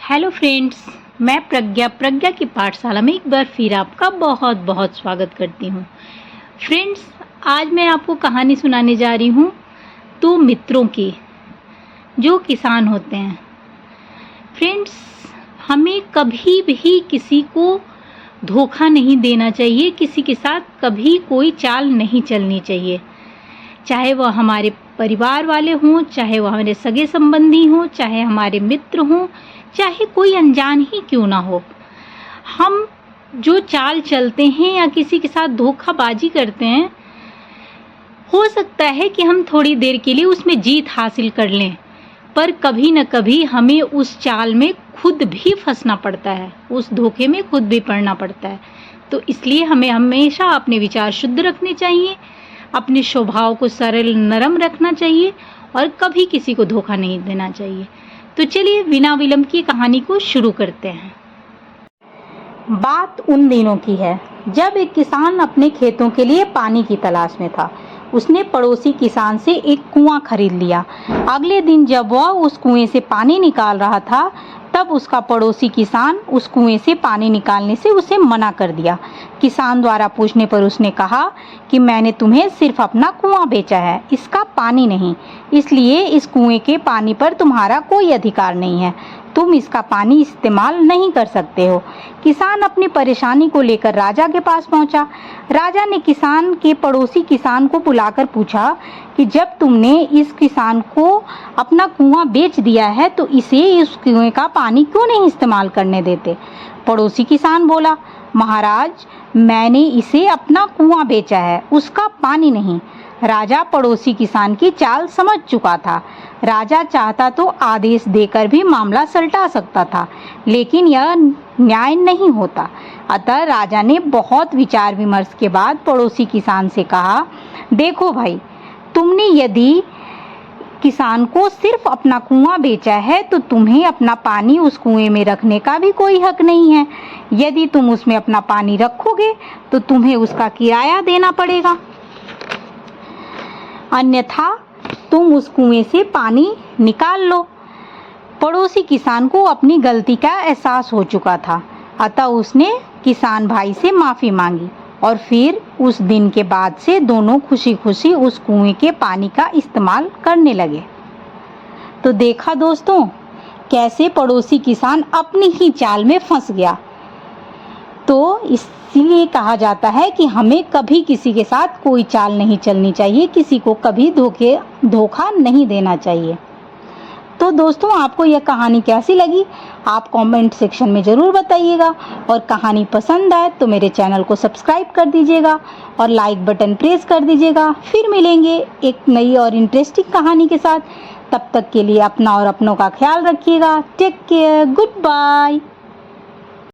Hello friends, मैं प्रज्ञा की पाठशाला में एक बार फिर आपका बहुत बहुत स्वागत करती हूँ। फ्रेंड्स, आज मैं आपको कहानी सुनाने जा रही हूँ दो मित्रों की जो किसान होते हैं। फ्रेंड्स, हमें कभी भी किसी को धोखा नहीं देना चाहिए, किसी के साथ कभी कोई चाल नहीं चलनी चाहिए, चाहे वह हमारे परिवार वाले हों, चाहे वह हमारे सगे संबंधी हों, चाहे हमारे मित्र हों, चाहे कोई अनजान ही क्यों ना हो। हम जो चाल चलते हैं या किसी के साथ धोखाबाजी करते हैं, हो सकता है कि हम थोड़ी देर के लिए उसमें जीत हासिल कर लें, पर कभी न कभी हमें उस चाल में खुद भी फंसना पड़ता है, उस धोखे में खुद भी पड़ना पड़ता है। तो इसलिए हमें हमेशा अपने विचार शुद्ध रखने चाहिए, अपने स्वभाव को सरल नरम रखना चाहिए और कभी किसी को धोखा नहीं देना चाहिए। तो चलिए बिना विलंब की कहानी को शुरू करते हैं। बात उन दिनों की है जब एक किसान अपने खेतों के लिए पानी की तलाश में था। उसने पड़ोसी किसान से एक कुआं खरीद लिया। अगले दिन जब वह उस कुएं से पानी निकाल रहा था, तब उसका पड़ोसी किसान उस कुएं से पानी निकालने से उसे मना कर दिया। किसान द्वारा पूछने पर उसने कहा कि मैंने तुम्हें सिर्फ अपना कुआं बेचा है, इसका पानी नहीं, इसलिए इस कुएं के पानी पर तुम्हारा कोई अधिकार नहीं है, तुम इसका पानी इस्तेमाल नहीं कर सकते हो। किसान अपनी परेशानी को लेकर राजा के पास पहुंचा। राजा ने किसान के पड़ोसी किसान को बुलाकर पूछा कि जब तुमने इस किसान को अपना कुआं बेच दिया है तो इसे इस कुएं का पानी क्यों नहीं इस्तेमाल करने देते। पड़ोसी किसान बोला, महाराज, मैंने इसे अपना कुआं बेचा है, उसका पानी नहीं। राजा पड़ोसी किसान की चाल समझ चुका था। राजा चाहता तो आदेश देकर भी मामला सलटा सकता था, लेकिन यह न्याय नहीं होता। अतः राजा ने बहुत विचार विमर्श के बाद पड़ोसी किसान से कहा, देखो भाई, तुमने यदि किसान को सिर्फ अपना कुआं बेचा है तो तुम्हें अपना पानी उस कुएं में रखने का भी कोई हक नहीं है। यदि तुम उसमें अपना पानी रखोगे तो तुम्हें उसका किराया देना पड़ेगा, अन्यथा तुम उस कुएं से पानी निकाल लो। पड़ोसी किसान को अपनी गलती का एहसास हो चुका था, अतः उसने किसान भाई से माफ़ी मांगी और फिर उस दिन के बाद से दोनों खुशी खुशी उस कुएं के पानी का इस्तेमाल करने लगे। तो देखा दोस्तों, कैसे पड़ोसी किसान अपनी ही चाल में फंस गया। तो इसीलिए कहा जाता है कि हमें कभी किसी के साथ कोई चाल नहीं चलनी चाहिए, किसी को कभी धोखा नहीं देना चाहिए। तो दोस्तों, आपको यह कहानी कैसी लगी आप कमेंट सेक्शन में ज़रूर बताइएगा, और कहानी पसंद आए तो मेरे चैनल को सब्सक्राइब कर दीजिएगा और लाइक बटन प्रेस कर दीजिएगा। फिर मिलेंगे एक नई और इंटरेस्टिंग कहानी के साथ। तब तक के लिए अपना और अपनों का ख्याल रखिएगा। Take care, good bye.